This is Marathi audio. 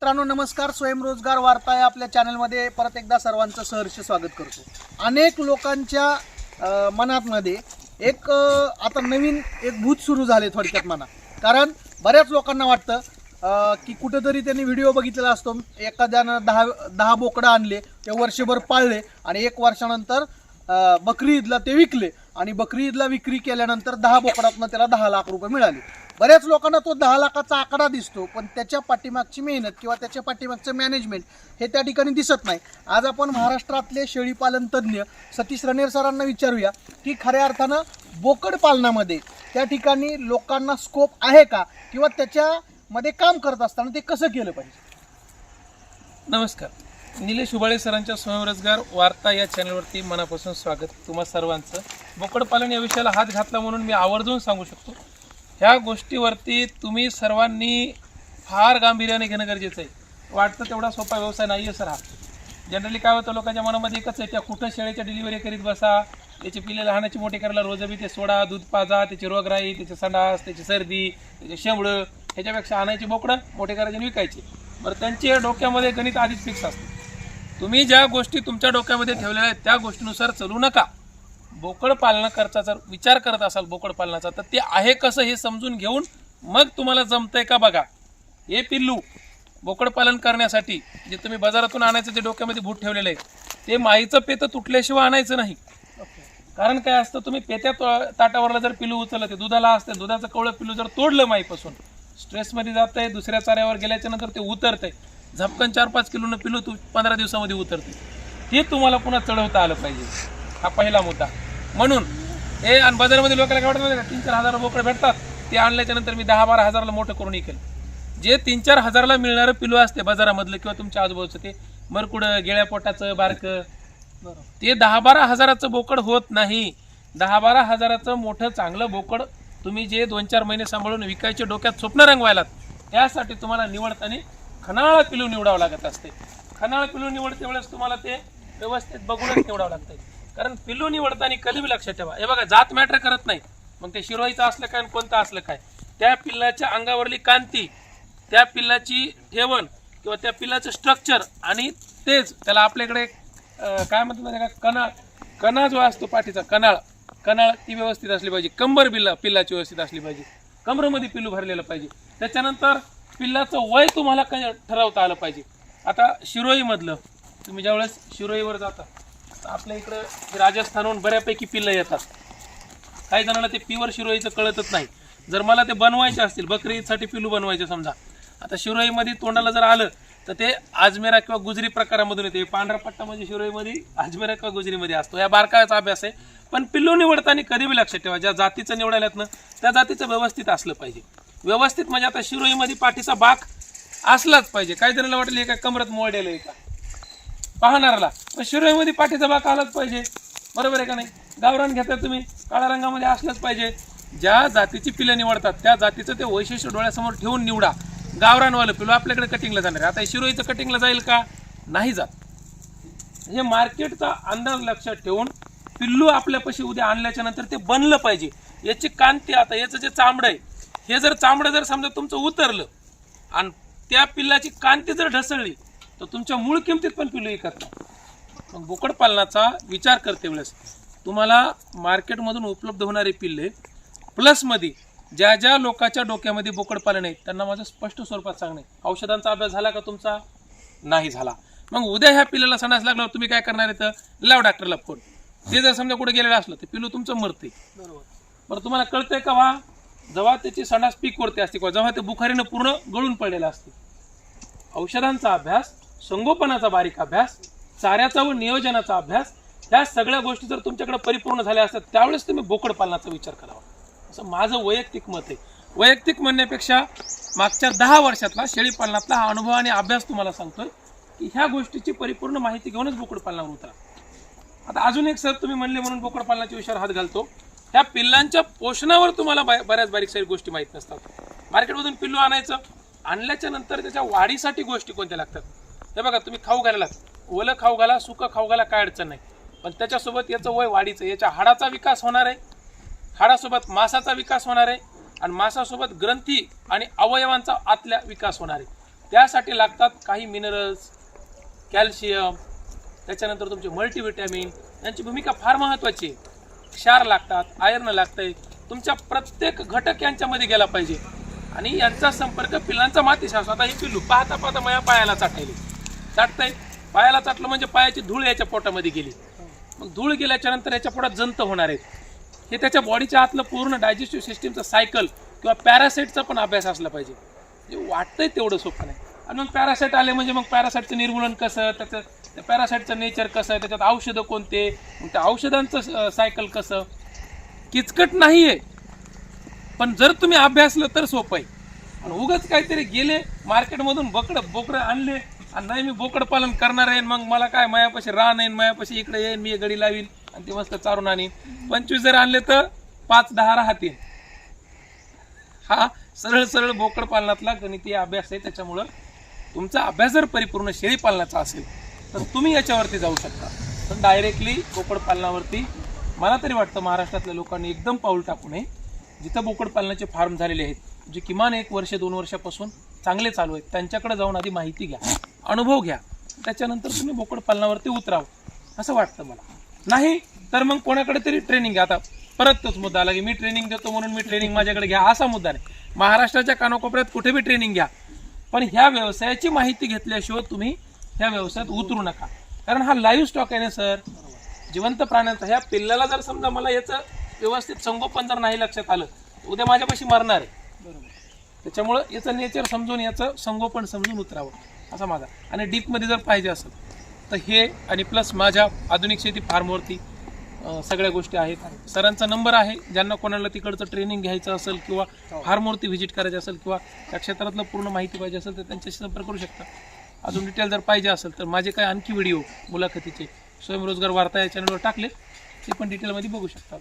मित्रांनो नमस्कार. स्वयंरोजगार वार्ता या आपल्या चॅनलमध्ये परत एकदा सर्वांचं सहर्ष स्वागत करतो. अनेक लोकांच्या मनामध्ये एक आता नवीन एक भूत सुरू झाले थोडक्यात म्हणा. कारण बऱ्याच लोकांना वाटतं की कुठेतरी त्यांनी व्हिडिओ बघितलेला असतो, एखाद्यानं 10 बोकडं आणले, ते वर्षभर पाळले आणि 1 वर्षानंतर बकरी ईदला ते विकले आणि बकरी ईदला विक्री केल्यानंतर 10 बोकडातनं त्याला 10 लाख रुपये मिळाले. बऱ्याच लोकांना तो 10 लाखाचा आकडा दिसतो, पण त्याच्या पाठीमागची मेहनत किंवा त्याच्या पाठीमागचं मॅनेजमेंट हे त्या ठिकाणी दिसत नाही. आज आपण महाराष्ट्रातले शेळीपालन तज्ज्ञ सतीश रणेर सरांना विचारूया की खऱ्या अर्थानं बोकड पालनामध्ये त्या ठिकाणी लोकांना स्कोप आहे का, किंवा त्याच्यामध्ये काम करत असताना ते कसं केलं पाहिजे. नमस्कार. निलेश उबाळे सरांच्या स्वयंरोजगार वार्ता या चॅनलवरती मनापासून स्वागत तुम्हा सर्वांचं. बोकडपालन या विषयाला हात घातला म्हणून मी आवर्जून सांगू शकतो, ह्या गोष्टीवरती तुम्ही सर्वांनी फार गांभीर्याने घेणं गरजेचं आहे. वाटतं तेवढा सोपा व्यवसाय नाही आहे सर हा. जनरली काय होतं, लोकांच्या मनामध्ये एकच आहे, त्या कुठं शेळीच्या डिलिव्हरी करीत बसा, त्याचे पिल्ले लहानाचे मोठे करायला रोजबी ते सोडा, दूध पाजा, त्याची रोगराई, त्याचे संडास, त्याची सर्दी, त्याचे शेंबडं, ह्याच्यापेक्षा आणायची बोकडं मोठे करायचे आणि विकायचे. बरं, त्यांच्या डोक्यामध्ये गणित आधीच फिक्स असतं. तुम्ही ज्या गोष्टी तुमच्या डोक्यामध्ये ठेवलेल्या आहेत त्या गोष्टीनुसार चालू नका. बोकड पालनाकरता जर विचार करत असाल बोकड पालनाचा, तर ते आहे कसं हे समजून घेऊन मग तुम्हाला जमतंय का बघा. हे पिल्लू बोकड पालन करण्यासाठी जे तुम्ही बाजारातून आणायचं, जे डोक्यामध्ये भूत ठेवलेलं आहे, ते माईचं पेतं तुटल्याशिवाय आणायचं नाही. कारण काय असतं, तुम्ही पेत्या ताटावरला जर पिल्लू उचललं, ते दुधाला असतं, दुधाचं कवळं पिल्लू जर तोडलं माईपासून, स्ट्रेसमध्ये जात आहे, दुसऱ्या चाऱ्यावर गेल्याच्या नंतर ते उतरतंय, झपकन 4-5 किलोनं पिल्लू 15 दिवसामध्ये उतरते. ते तुम्हाला पुन्हा चढवता आलं पाहिजे. हा पहिला मुद्दा. म्हणून हे आणि बाजारामध्ये लोकांना काय वाटतं, 3-4 हजार बोकडे भेटतात, ते आणल्याच्या नंतर मी 10-12 हजाराला मोठं करून विकेल. जे 3-4 हजाराला मिळणारं पिल्लू असते बाजारामधलं किंवा तुमच्या आजूबाजूचं, ते मरकुडं, गेळ्या पोटाचं, बारकं, ते 10-12 हजाराचं बोकड होत नाही. 10-12 हजाराचं मोठं चांगलं बोकड तुम्ही जे 2-4 महिने सांभाळून विकायचे डोक्यात स्वप्न रंगवायलात, त्यासाठी तुम्हाला निवडताना खनाळ पिल्लू निवडावं लागत असते. खनाळ पिल्लू निवडते वेळेस तुम्हाला ते व्यवस्थित बघूनच निवडावं लागतं. कारण पिल्लू निवडताना कधी बी लक्षात ठेवा, हे बघा, जात मॅटर करत नाही. मग ते शिरोईचं असलं काय, कोणतं असलं काय, त्या पिल्लाच्या अंगावरली कांती, त्या पिल्लाची ठेवण किंवा त्या पिल्लाचं स्ट्रक्चर आणि तेच त्याला आपल्याकडे काय म्हणतात माहिती का, कणा जो असतो पाठीचा कणाळ ती व्यवस्थित असली पाहिजे. कंबर पिल्लाची व्यवस्थित असली पाहिजे. कमरेमध्ये पिल्लू भरलेलं पाहिजे. त्याच्यानंतर पिल्लाचं वय तुम्हाला ठरवता आलं पाहिजे. आता शिरोईमधलं तुम्ही ज्यावेळेस शिरोईवर जाता, आपल्या इकडं राजस्थानहून बऱ्यापैकी पिल्लं येतात. काही जणांना ते प्युअर शिरोईचं कळतच नाही. जर मला ते बनवायचे असतील, बकरी ईदसाठी पिल्लू बनवायचे समजा, आता शिरोईमध्ये तोंडाला जर आलं तर ते आजमेरा किंवा गुजरी प्रकारामधून येते. पांढरा पट्टा म्हणजे शिरोईमध्ये आजमेरा किंवा गुजरीमध्ये असतो. या बारकाव्याचा अभ्यास आहे. पण पिल्लू निवडताना कधी बी लक्षात ठेवा, ज्या जातीचं निवडायलात ना त्या जातीचं व्यवस्थित असलं पाहिजे. व्यवस्थित म्हणजे आता शिरोईमध्ये पाठीचा बाक असलाच पाहिजे. काही जणांना वाटलं हे काय कमरत मोडलेलं आहे का पाहणाराला, पण शिरोईमध्ये पाठीचा बाक आलाच पाहिजे. बरोबर आहे का नाही. गावरान घेता तुम्ही, काळ्या रंगामध्ये असलंच पाहिजे. ज्या जातीची पिल्लं निवडतात त्या जातीचं ते वैशिष्ट्य डोळ्यासमोर ठेवून निवडा. गावरानवालं पिल्लू आपल्याकडे कटिंगला जाणार आहे, आता शिरोईचं कटिंगला जाईल का, नाही जात. हे मार्केटचा अंदाज लक्षात ठेवून पिल्लू आपल्यापाशी उद्या आणल्याच्या नंतर ते बनलं पाहिजे. याची कांती, आता याचं जे चामडं आहे, हे जर चामडं जर समजा तुमचं उतरलं आणि त्या पिल्लाची कांती जर ढसळली तर तुमच्या मूळ किमतीत पण पिल्लू विकत नाही. मग बोकड पालनाचा विचार करते वेळेस तुम्हाला मार्केटमधून उपलब्ध होणारे पिल्ले प्लसमध्ये ज्या ज्या लोकांच्या डोक्यामध्ये बोकड पालन आहे त्यांना माझं स्पष्ट स्वरूपात सांगणे, औषधांचा अभ्यास झाला का तुमचा, नाही झाला. मग उद्या ह्या पिल्लाला संडास लागल्यावर तुम्ही काय करणार आहे, तर लाव डॉक्टरला फोन. ते जर समजा कुठे गेलेलं असलं तर पिल्लू तुमचं मरते. बरं, तुम्हाला कळतंय का वा, जेव्हा त्याची संडास पीकवरती असते किंवा जेव्हा ते बुखारीनं पूर्ण गळून पडलेलं असते. औषधांचा अभ्यास, संगोपनाचा बारीक अभ्यास, चाऱ्याचा व नियोजनाचा अभ्यास, ह्या सगळ्या गोष्टी जर तुमच्याकडे परिपूर्ण झाल्या असतात त्यावेळेस तुम्ही बोकड पालनाचा विचार करावा, असं माझं वैयक्तिक मत आहे. वैयक्तिक म्हणण्यापेक्षा मागच्या 10 वर्षातला शेळी पालनातला हा अनुभव आणि अभ्यास तुम्हाला सांगतोय की ह्या गोष्टीची परिपूर्ण माहिती घेऊनच बोकड पालनावर उतरा. आता अजून एक सर तुम्ही म्हणले म्हणून बोकड पालनाच्या विषयावर हात घालतो, ह्या पिल्लांच्या पोषणावर तुम्हाला बऱ्याच बारीक सारीक गोष्टी माहीत नसतात. मार्केटमधून पिल्लू आणायचं, आणल्याच्या नंतर त्याच्या वाढीसाठी गोष्टी कोणत्या लागतात. हे बघा, तुम्ही खाऊ घालायला, ओलं खाऊ घाला, सुकं खाऊ घाला, काय अडचण नाही, पण त्याच्यासोबत याचं वय वाढीचं, याच्या हाडाचा विकास होणार आहे, हाडासोबत मांसाचा विकास होणार आहे आणि मांसासोबत ग्रंथी आणि अवयवांचा आतल्या विकास होणार आहे. त्यासाठी लागतात काही मिनरल्स, कॅल्शियम, त्याच्यानंतर तुमचे मल्टीव्हिटॅमिन, यांची भूमिका फार महत्त्वाची आहे. क्षार लागतात, आयर्न लागतंय, तुमच्या प्रत्येक घटक यांच्यामध्ये गेला पाहिजे. आणि यांचा संपर्क पिल्लांचा मातीशास्त्र. आता हे पिल्लू पाहता पाहता माझ्या पायाला चाटतंय. पायाला चाटलं म्हणजे पायाची धूळ याच्या पोटामध्ये गेली. मग धूळ गेल्याच्या नंतर याच्या पोटात जंत होणार आहेत. हे त्याच्या बॉडीच्या आतलं पूर्ण डायजेस्टिव्ह सिस्टीमचं सायकल किंवा पॅरासाईटचा पण अभ्यास असला पाहिजे. जे वाटतंय तेवढं सोपं नाही. आणि मग पॅरासाईट आले म्हणजे मग पॅरासाईटचं निर्मूलन कसं, त्याचं त्या पॅरासाईटचं नेचर कसं, त्याच्यात औषधं कोणते, मग त्या औषधांचं सायकल कसं. किचकट नाही आहे, पण जर तुम्ही अभ्यासलं तर सोपं आहे. आणि उगाच काहीतरी गेले मार्केटमधून बोकडं आणले आणि नाही मी बोकड पालन करणार आहे, मग मला काय मायापाशी रान आहे, मायापाशी इकडे येईन, मी गडी लावीन आणि ते मस्त चारून आणीन. 25 जर आणले तर 5-10 राहतील. हा सरळ बोकड पालनातला गणितीय अभ्यास आहे. त्याच्यामुळं तुमचा अभ्यास जर परिपूर्ण शेळी पालनाचा असेल तर तुम्ही याच्यावरती जाऊ शकता. पण डायरेक्टली बोकड पालनावरती मला तरी वाटतं महाराष्ट्रातल्या लोकांनी एकदम पाऊल टाकू नये. जिथं बोकड पालनाचे फार्म झालेले आहेत, जे किमान 1 वर्ष 2 वर्षापासून चांगले चालू आहेत, त्यांच्याकडे जाऊन आधी माहिती घ्या, अनुभव घ्या, त्याच्यानंतर तुम्ही बोकड पालनावरती उतरावं असं वाटतं मला. नाही तर मग कोणाकडे तरी ट्रेनिंग घ्या. आता परत तोच मुद्दा आला की मी ट्रेनिंग देतो म्हणून मी ट्रेनिंग माझ्याकडे घ्या, असा मुद्दा नाही. महाराष्ट्राच्या कानाकोपऱ्यात कुठे बी ट्रेनिंग घ्या, पण ह्या व्यवसायाची माहिती घेतल्याशिवाय तुम्ही ह्या व्यवसायात उतरू नका. कारण हा लाईव्ह स्टॉक आहे ना सर, जिवंत प्राण्यांचा. ह्या पिल्लाला जर समजा मला याचं व्यवस्थित संगोपन जर नाही लक्षात आलं, उद्या माझ्यापाशी मरणार आहे. त्याच्यामुळं याचं नेचर समजून याचं संगोपन समजून उतरावं असा माझा. आणि डीपमध्ये जर पाहिजे असेल तर हे आणि प्लस माझ्या आधुनिक शेती फार्मवरती सगळ्या गोष्टी आहेत. सरांचा नंबर आहे, ज्यांना कोणाला तिकडचं ट्रेनिंग घ्यायचं असेल किंवा फार्मवरती व्हिजिट करायचं असेल किंवा त्या क्षेत्रातलं पूर्ण माहिती पाहिजे असेल तर त्यांच्याशी संपर्क करू शकता. अजून डिटेल जर पाहिजे असेल तर माझे काही आणखी व्हिडिओ मुलाखतीचे स्वयंरोजगार वार्ता या चॅनलवर टाकले, ते पण डिटेलमध्ये बघू शकतात.